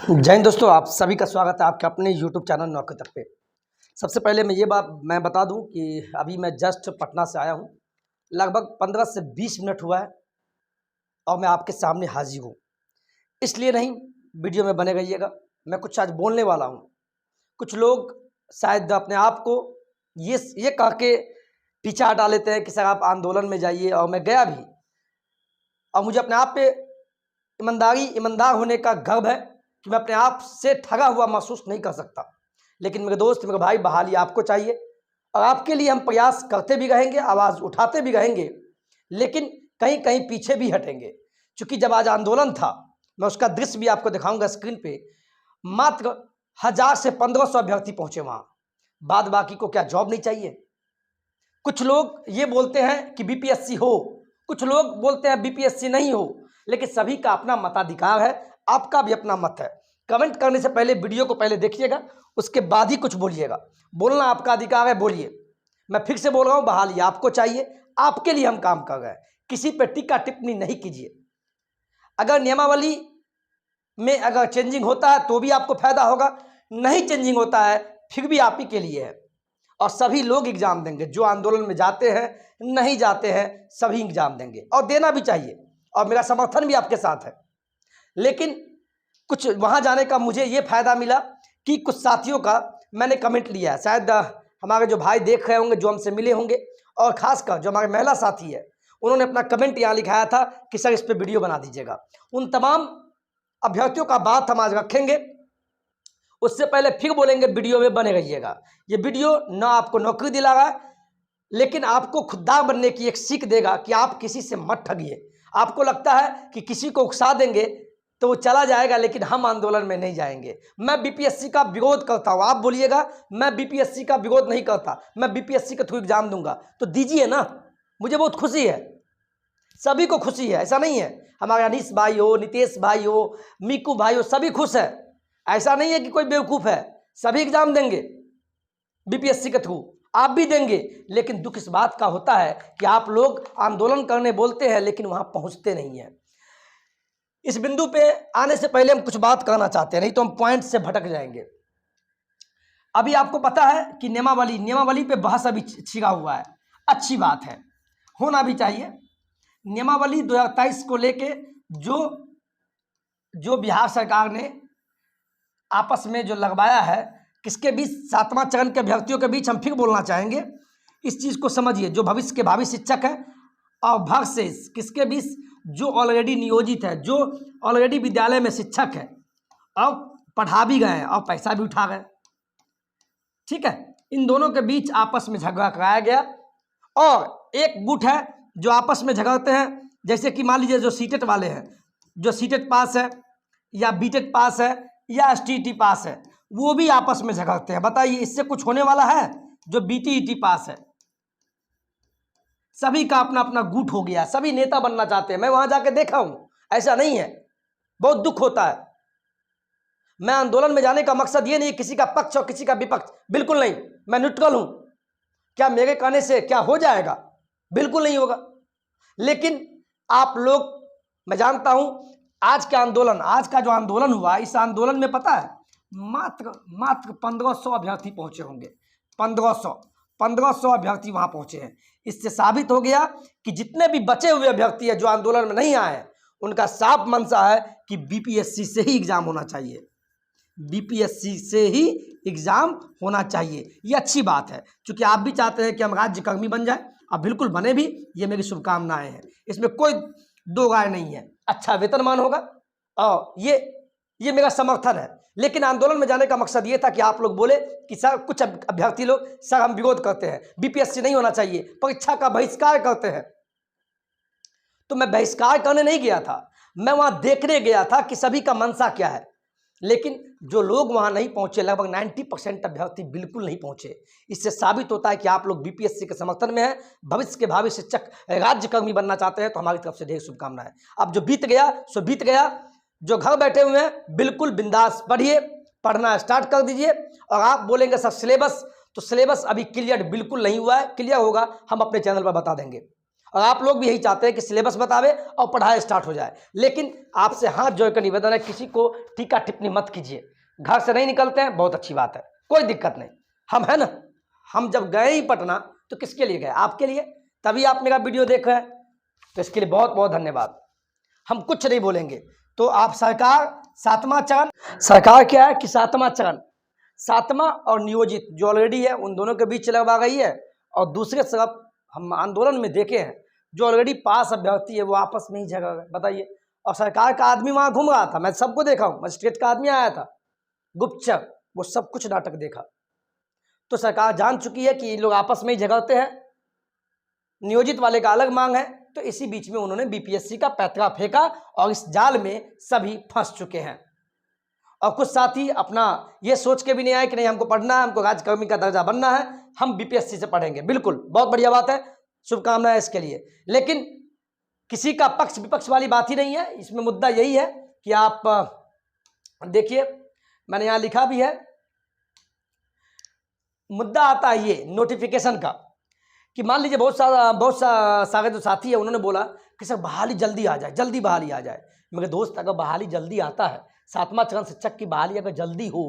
जय हिंद दोस्तों, आप सभी का स्वागत है आपके अपने यूट्यूब चैनल नौकरी तक पे। सबसे पहले मैं बता दूं कि अभी मैं जस्ट पटना से आया हूं। लगभग 15 से 20 मिनट हुआ है और मैं आपके सामने हाजिर हूं। इसलिए नहीं, वीडियो में बने रहिएगा। मैं कुछ आज बोलने वाला हूं। कुछ लोग शायद अपने आप को ये कह के पीछे हटा लेते हैं कि सर आप आंदोलन में जाइए, और मैं गया भी, और मुझे अपने आप पे ईमानदार होने का गर्व है कि मैं अपने आप से ठगा हुआ महसूस नहीं कर सकता। लेकिन मेरे दोस्त, मेरे भाई, बहाली आपको चाहिए और आपके लिए हम प्रयास करते भी रहेंगे, आवाज़ उठाते भी रहेंगे, लेकिन कहीं कहीं पीछे भी हटेंगे। क्योंकि जब आज आंदोलन था, मैं उसका दृश्य भी आपको दिखाऊंगा स्क्रीन पे। मात्र 1000 से 1500 अभ्यर्थी पहुंचे वहां। बाद बाकी को क्या जॉब नहीं चाहिए? कुछ लोग ये बोलते हैं कि बीपीएससी हो, कुछ लोग बोलते हैं बीपीएससी नहीं हो, लेकिन सभी का अपना मताधिकार है, आपका भी अपना मत है। कमेंट करने से पहले वीडियो को पहले देखिएगा, उसके बाद ही कुछ बोलिएगा। बोलना आपका अधिकार है, बोलिए। मैं फिर से बोल रहा हूँ, बहाली आपको चाहिए, आपके लिए हम काम कर रहे हैं। किसी पर टीका टिप्पणी नहीं कीजिए। अगर नियमावली में अगर चेंजिंग होता है तो भी आपको फायदा होगा, नहीं चेंजिंग होता है फिर भी आप ही के लिए है। और सभी लोग एग्जाम देंगे, जो आंदोलन में जाते हैं, नहीं जाते हैं, सभी एग्जाम देंगे और देना भी चाहिए, और मेरा समर्थन भी आपके साथ है। लेकिन कुछ वहां जाने का मुझे ये फायदा मिला कि कुछ साथियों का मैंने कमेंट लिया है। शायद हमारे जो भाई देख रहे होंगे, जो हमसे मिले होंगे, और खासकर जो हमारे महिला साथी है, उन्होंने अपना कमेंट यहाँ लिखाया था कि सर इस पर वीडियो बना दीजिएगा। उन तमाम अभ्यर्थियों का बात हम आज रखेंगे। उससे पहले फिर बोलेंगे, वीडियो में बने रहिएगा। ये वीडियो ना आपको नौकरी दिला रहा है, लेकिन आपको खुददार बनने की एक सीख देगा कि आप किसी से मत ठगिए। आपको लगता है कि किसी को उकसा देंगे तो वो चला जाएगा, लेकिन हम आंदोलन में नहीं जाएंगे। मैं बीपीएससी का विरोध करता हूँ, आप बोलिएगा मैं बीपीएससी का विरोध नहीं करता, मैं बीपीएससी के थ्रू एग्जाम दूंगा, तो दीजिए ना, मुझे बहुत खुशी है, सभी को खुशी है। ऐसा नहीं है, हमारे अनीश भाई हो, नितेश भाई हो, मीकू भाई हो, सभी खुश है। ऐसा नहीं है कि कोई बेवकूफ़ है, सभी एग्जाम देंगे बीपीएससी के थ्रू, आप भी देंगे। लेकिन दुख इस बात का होता है कि आप लोग आंदोलन करने बोलते हैं, लेकिन वहां पहुंचते नहीं हैं। इस बिंदु पे आने से पहले हम कुछ बात करना चाहते हैं, नहीं तो हम पॉइंट से भटक जाएंगे। अभी आपको पता है कि नियमावली पे बहस अभी छिड़ा हुआ है। अच्छी बात है, होना भी चाहिए। नियमावली 2023 को लेके जो बिहार सरकार ने आपस में जो लगवाया है, किसके बीच, 7वां चरण के अभ्यर्थियों के बीच, हम फिर बोलना चाहेंगे, इस चीज़ को समझिए। जो भविष्य के भावी शिक्षक है और वर्सेस किसके बीच, जो ऑलरेडी नियोजित है, जो ऑलरेडी विद्यालय में शिक्षक है और पढ़ा भी गए हैं और पैसा भी उठा गए, ठीक है, इन दोनों के बीच आपस में झगड़ा कराया गया। और एक गुट है जो आपस में झगड़ते हैं, जैसे कि मान लीजिए जो सीटेट वाले हैं, जो सीटेट पास है या बीटेट पास है या एसटीईटी पास है, वो भी आपस में झगड़ते हैं। बताइए, इससे कुछ होने वाला है? जो बीटीईटी पास है, सभी का अपना अपना गुट हो गया, सभी नेता बनना चाहते हैं। मैं वहां जाके देखा हूं, ऐसा नहीं है, बहुत दुख होता है। मैं आंदोलन में जाने का मकसद ये नहीं किसी का पक्ष और किसी का विपक्ष, बिल्कुल नहीं, मैं न्यूट्रल हूं। क्या मेरे कहने से क्या हो जाएगा? बिल्कुल नहीं होगा। लेकिन आप लोग, मैं जानता हूं, आज का जो आंदोलन हुआ, इस आंदोलन में पता है मात्र 1500 अभ्यर्थी पहुंचे होंगे। 1500 अभ्यर्थी वहां पहुंचे हैं। इससे साबित हो गया कि जितने भी बचे हुए अभ्यर्थी हैं जो आंदोलन में नहीं आए, उनका साफ मंशा है कि बीपीएससी से ही एग्जाम होना चाहिए, बीपीएससी से ही एग्जाम होना चाहिए। ये अच्छी बात है, क्योंकि आप भी चाहते हैं कि हम राज्यकर्मी बन जाए, अब बिल्कुल बने भी, ये मेरी शुभकामनाएं हैं, इसमें कोई दो राय नहीं है। अच्छा वेतनमान होगा और ये मेरा समर्थन है। लेकिन आंदोलन में जाने का मकसद ये था कि आप लोग बोले कि सर, कुछ अभ्यर्थी लोग, सर हम विरोध करते हैं, बीपीएससी नहीं होना चाहिए, परीक्षा का बहिष्कार करते हैं। तो मैं बहिष्कार करने नहीं गया था, मैं वहां देखने गया था कि सभी का मंशा क्या है। लेकिन जो लोग वहां नहीं पहुंचे, लगभग 90% अभ्यर्थी बिल्कुल नहीं पहुंचे। इससे साबित होता है कि आप लोग बीपीएससी के समर्थन में हैं, भविष्य के भावी शिक्षक, राज्यकर्मी बनना चाहते हैं, तो हमारी तरफ से ढेर शुभकामनाएं। अब जो बीत गया सो बीत गया। जो घर बैठे हुए हैं, बिल्कुल बिंदास पढ़िए, पढ़ना स्टार्ट कर दीजिए। और आप बोलेंगे सर सिलेबस, तो सिलेबस अभी क्लियर बिल्कुल नहीं हुआ है, क्लियर होगा, हम अपने चैनल पर बता देंगे। और आप लोग भी यही चाहते हैं कि सिलेबस बतावे और पढ़ाई स्टार्ट हो जाए। लेकिन आपसे हाथ जोड़ कर निवेदन है, किसी को टीका टिप्पणी मत कीजिए। घर से नहीं निकलते हैं, बहुत अच्छी बात है, कोई दिक्कत नहीं। हम है ना, हम जब गए ही पटना तो किसके लिए गए? आपके लिए, तभी आप मेरा वीडियो देख रहे हैं, तो इसके लिए बहुत बहुत धन्यवाद। हम कुछ नहीं बोलेंगे। तो आप सरकार 7वां चरण, सरकार क्या है कि 7वां चरण, 7वां और नियोजित जो ऑलरेडी है उन दोनों के बीच लगवा गई है। और दूसरे तरफ हम आंदोलन में देखे हैं जो ऑलरेडी पास अभ्यर्थी है वो आपस में ही झगड़ गए, बताइए। और सरकार का आदमी वहां घूम रहा था, मैं सबको देखा हूं, मजिस्ट्रेट का आदमी आया था गुप्तचर, वो सब कुछ नाटक देखा। तो सरकार जान चुकी है कि ये लोग आपस में ही झगड़ते हैं, नियोजित वाले का अलग मांग है। तो इसी बीच में उन्होंने बीपीएससी का पैतरा फेंका और इस जाल में सभी फंस चुके हैं। और कुछ साथी अपना ये सोच के भी नहीं आए कि नहीं हमको पढ़ना है, हमको राज्यकर्मी का दर्जा बनना है, हम बीपीएससी से पढ़ेंगे। बिल्कुल बहुत बढ़िया बात है, शुभकामनाएं इसके लिए। लेकिन किसी का पक्ष विपक्ष वाली बात ही नहीं है, इसमें मुद्दा यही है कि आप देखिए, मैंने यहां लिखा भी है, मुद्दा आता है ये नोटिफिकेशन का कि मान लीजिए बहुत सारे जो साथी है उन्होंने बोला कि सर बहाली जल्दी आ जाए, जल्दी बहाली आ जाए। मेरे दोस्त, अगर बहाली जल्दी आता है, 7वां चरण शिक्षक की बहाली अगर जल्दी हो,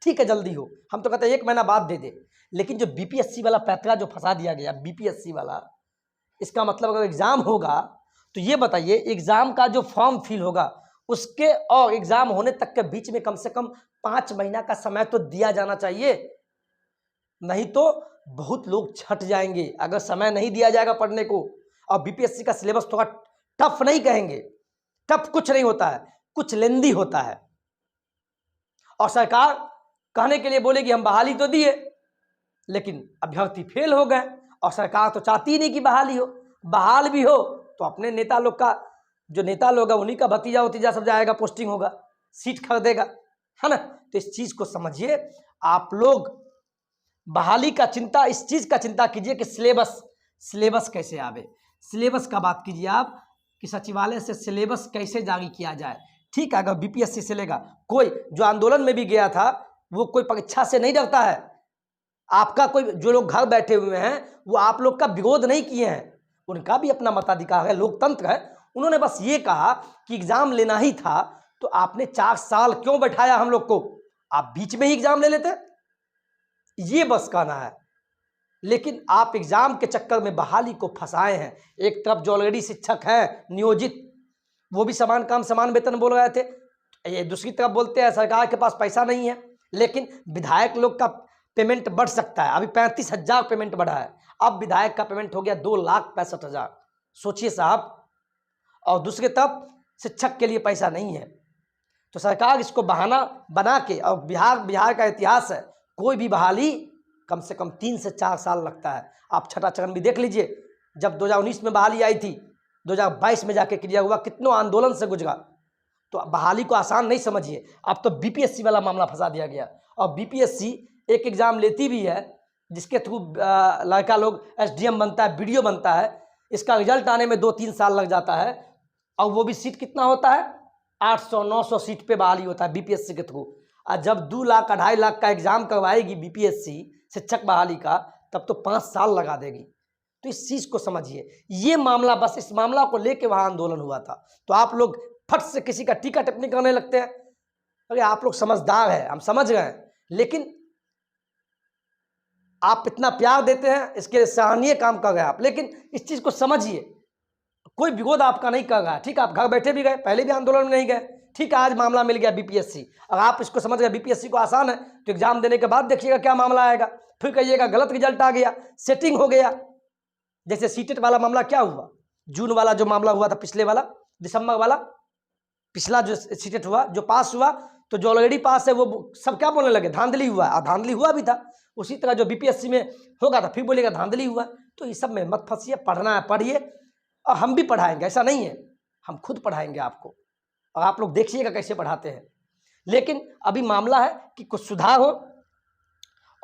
ठीक है जल्दी हो, हम तो कहते हैं 1 महीना बाद दे दे। लेकिन जो बीपीएससी वाला पैतरा जो फंसा दिया गया, बीपीएससी वाला, इसका मतलब अगर एग्जाम होगा तो ये बताइए, एग्जाम का जो फॉर्म फिल होगा उसके और एग्जाम होने तक के बीच में कम से कम 5 महीना का समय तो दिया जाना चाहिए, नहीं तो बहुत लोग छट जाएंगे अगर समय नहीं दिया जाएगा पढ़ने को। और बीपीएससी का सिलेबस थोड़ा टफ नहीं कहेंगे, टफ कुछ नहीं होता है, कुछ लेंदी होता है। और सरकार कहने के लिए बोलेगी हम बहाली तो दिए, लेकिन अभ्यर्थी फेल हो गए। और सरकार तो चाहती नहीं कि बहाली हो, बहाल भी हो तो अपने नेता लोग का, जो नेता लोग है उन्हीं का भतीजा उतीजा सब जाएगा, पोस्टिंग होगा, सीट खरीदेगा, है ना। तो इस चीज को समझिए आप लोग। बहाली का चिंता, इस चीज का चिंता कीजिए कि सिलेबस कैसे आवे, सिलेबस का बात कीजिए आप कि सचिवालय से सिलेबस कैसे जारी किया जाए। ठीक है, अगर बीपीएससी से लेगा, कोई जो आंदोलन में भी गया था वो कोई परीक्षा से नहीं डरता है। आपका कोई, जो लोग घर बैठे हुए हैं वो आप लोग का विरोध नहीं किए हैं, उनका भी अपना मताधिकार है, लोकतंत्र है। उन्होंने बस ये कहा कि एग्जाम लेना ही था तो आपने 4 साल क्यों बैठाया हम लोग को, आप बीच में ही एग्जाम ले लेते, ये बस कहना है। लेकिन आप एग्जाम के चक्कर में बहाली को फंसाए हैं। एक तरफ जो ऑलरेडी शिक्षक हैं नियोजित, वो भी समान काम समान वेतन बोल रहे थे, ये दूसरी तरफ बोलते हैं सरकार के पास पैसा नहीं है। लेकिन विधायक लोग का पेमेंट बढ़ सकता है, अभी 35,000 पेमेंट बढ़ा है, अब विधायक का पेमेंट हो गया 2,65,000, सोचिए साहब। और दूसरी तरफ शिक्षक के लिए पैसा नहीं है। तो सरकार इसको बहाना बना के, और बिहार का इतिहास है, कोई भी बहाली कम से कम 3 से 4 साल लगता है। आप छठा चरण भी देख लीजिए, जब 2019 में बहाली आई थी, 2022 में जाके क्लियर हुआ, कितनों आंदोलन से गुजरा। तो बहाली को आसान नहीं समझिए। अब तो बीपीएससी वाला मामला फंसा दिया गया। और बीपीएससी एक एग्जाम लेती भी है जिसके थ्रू लड़का लोग एसडीएम बनता है, बीडीओ बनता है, इसका रिजल्ट आने में 2-3 साल लग जाता है। और वो भी सीट कितना होता है, 800-900 सीट पे बहाली होता है बीपीएससी के थ्रू। और जब 2 लाख 2.5 लाख का एग्जाम करवाएगी बीपीएससी शिक्षक बहाली का, तब तो 5 साल लगा देगी। तो इस चीज को समझिए, ये मामला, बस इस मामला को लेके वहां आंदोलन हुआ था। तो आप लोग फट से किसी का टीका टिप्पणी करने लगते हैं। अरे आप लोग समझदार हैं, हम समझ गए, लेकिन आप इतना प्यार देते हैं, इसके लिए सराहनीय काम कर रहे हैं आप। लेकिन इस चीज को समझिए, कोई विरोध आपका नहीं कर रहा है। ठीक है, आप घर बैठे भी गए, पहले भी आंदोलन में नहीं गए, ठीक है, आज मामला मिल गया बीपीएससी। अगर आप इसको समझ गए बीपीएससी को आसान है, तो एग्जाम देने के बाद देखिएगा क्या मामला आएगा, फिर कहिएगा गलत रिजल्ट आ गया, सेटिंग हो गया। जैसे सीटेट वाला मामला क्या हुआ, जून वाला जो मामला हुआ था, पिछले वाला दिसंबर वाला, पिछला जो सीटेट हुआ, जो पास हुआ, तो जो ऑलरेडी पास है वो सब क्या बोलने लगे, धांधली हुआ। और धांधली हुआ भी था। उसी तरह जो बीपीएससी में होगा था, फिर बोलेगा धांधली हुआ। तो इस सब में मत फंसिए, पढ़ना है पढ़िए, और हम भी पढ़ाएंगे, ऐसा नहीं है, हम खुद पढ़ाएंगे आपको, और आप लोग देखिएगा कैसे पढ़ाते हैं। लेकिन अभी मामला है कि कुछ सुधार हो,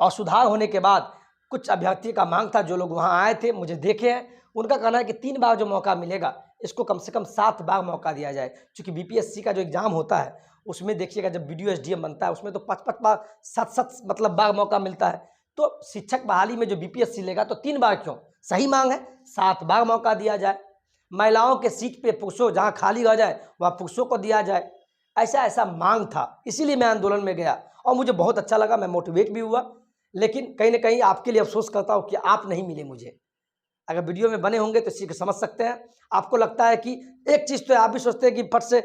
और सुधार होने के बाद कुछ अभ्यर्थियों का मांग था, जो लोग वहां आए थे, मुझे देखे हैं, उनका कहना है कि 3 बार जो मौका मिलेगा, इसको कम से कम 7 बार मौका दिया जाए। क्योंकि बीपीएससी का जो एग्जाम होता है उसमें देखिएगा, जब वीडियो एसडीएम बनता है उसमें तो 5-5 बार, 7-7 मतलब बार मौका मिलता है। तो शिक्षक बहाली में जो बीपीएससी लेगा तो 3 बार क्यों, सही मांग है 7 बार मौका दिया जाए। महिलाओं के सीट पे पुरुषों जहाँ खाली रह जाए वहाँ पुरुषों को दिया जाए, ऐसा मांग था, इसीलिए मैं आंदोलन में गया और मुझे बहुत अच्छा लगा, मैं मोटिवेट भी हुआ। लेकिन कहीं ना कहीं आपके लिए अफसोस करता हूँ कि आप नहीं मिले मुझे। अगर वीडियो में बने होंगे तो इसी को समझ सकते हैं। आपको लगता है कि एक चीज़ तो आप भी सोचते हैं कि फट से